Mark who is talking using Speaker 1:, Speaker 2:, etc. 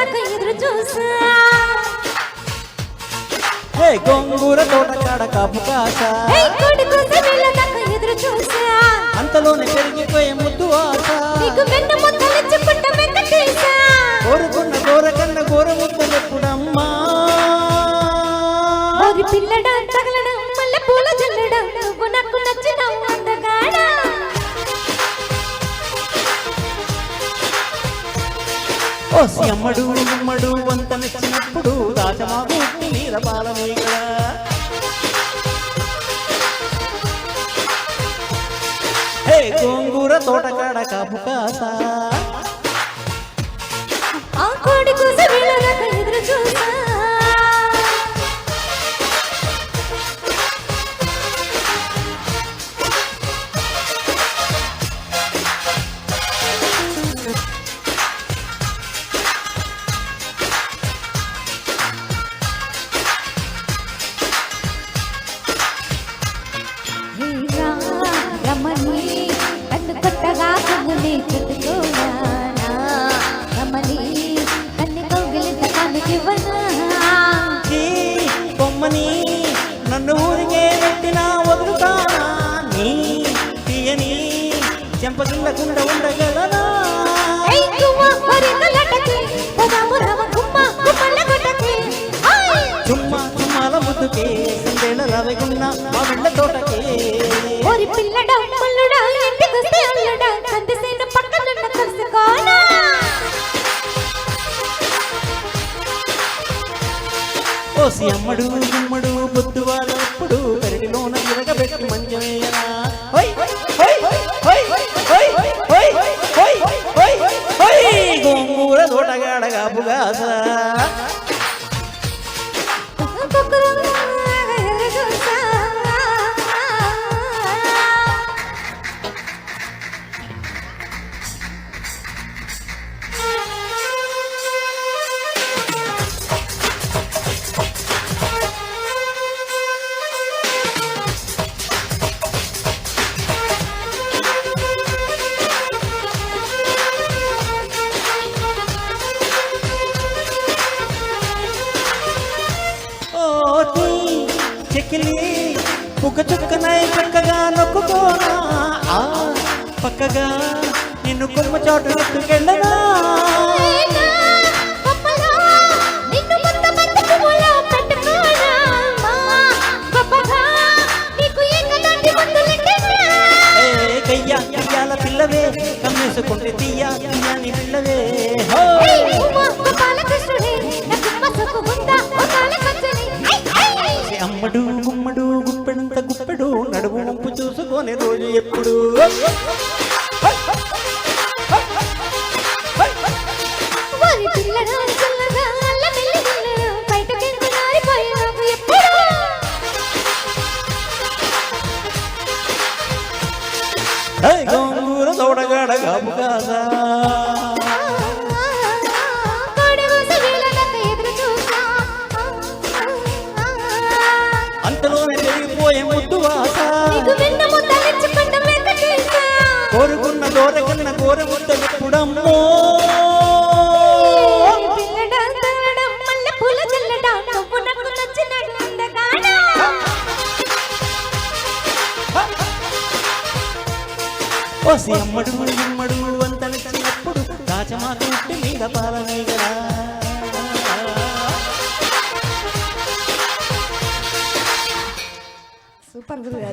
Speaker 1: దాకా ఎదురు చూసా
Speaker 2: గోంగూర తోట కాడ కాపు కాసా
Speaker 1: కోడి కోసం వేళ దాకా ఎదురు చూసా
Speaker 2: అంతలోనే పెరిగిపోయే ముద్దు ఆశ
Speaker 1: నీకు వెన్న ముద్దలిచ్చుకుంట వెంకటేశా
Speaker 2: కోరుకున్న గోర కన్న గోర ముద్దలెప్పుడమ్మా
Speaker 1: ఓరి పిల్లడా తగలడం మల్లె పూల జల్లడం నువ్వు నాకు నచ్చినావు అందగాడా
Speaker 2: ఓసి అమ్మడు గుమ్మడు వంత నచ్చినప్పుడు దాచమాకు నీర బాలమేగడా గోంగూర తోట కాడ కాపు కాసా
Speaker 1: ఆ కోడి కోసం వేళ దాకా ఎదురు చూసా రమణి కన్ను కొట్టగా కన్నుని చుట్టుకోనా రమణి కన్ను కౌగిలింత కన్నుకివ్వనా
Speaker 2: బొమ్మని నన్ను ఊరికే పెట్టినా వదులుతానా నీ తీయని చెంపకిల్లకుండా ఉండగలనా చుమ్మా చుమ్మాల ముద్దుకే సందేళ రవిగున్న మా బిళ్ళ తోటకే
Speaker 1: ఓరి పిల్లడా ముల్లుడా ఇంటికొస్తే అల్లుడా కందిసేను పక్కనున్న కలుసుకోనా
Speaker 2: ఓసి అమ్మడు గుమ్మడు పొద్దు వాళ్ళప్పుడు పెరటిలోన ఇరగబెట్టి మంచమేయనా గోంగూర తోటగాడగా బుగాసా చెక్కిలి బుగ్గ చుక్కనై చక్కగా నొక్కుకోనా పక్కగా నిన్ను కొమ్మ చాటు ఎత్తుకెళ్ళనా కయ్యా కయ్యాల పిల్లవే కమ్మేసుకుంటే తీయా తీయాని పిల్లవే అమ్మడు గుమ్మడు గుప్పెడంత గుప్పెడు నడుము వంపు చూసుకొని రోజు ఎప్పుడు గోంగూర తోటగాడగా బుగాసా అంతలోనే పెరిగిపోయే ముద్దు వాస కోరుకున్న గోర కన్న గోర ముద్దలెప్పుడమ్మో ఓసి అమ్మడు ఇమ్మడు అంత నచ్చినప్పుడు దాచమాకు మీద పాలనేగరా
Speaker 1: సూపర్ గురు గారు.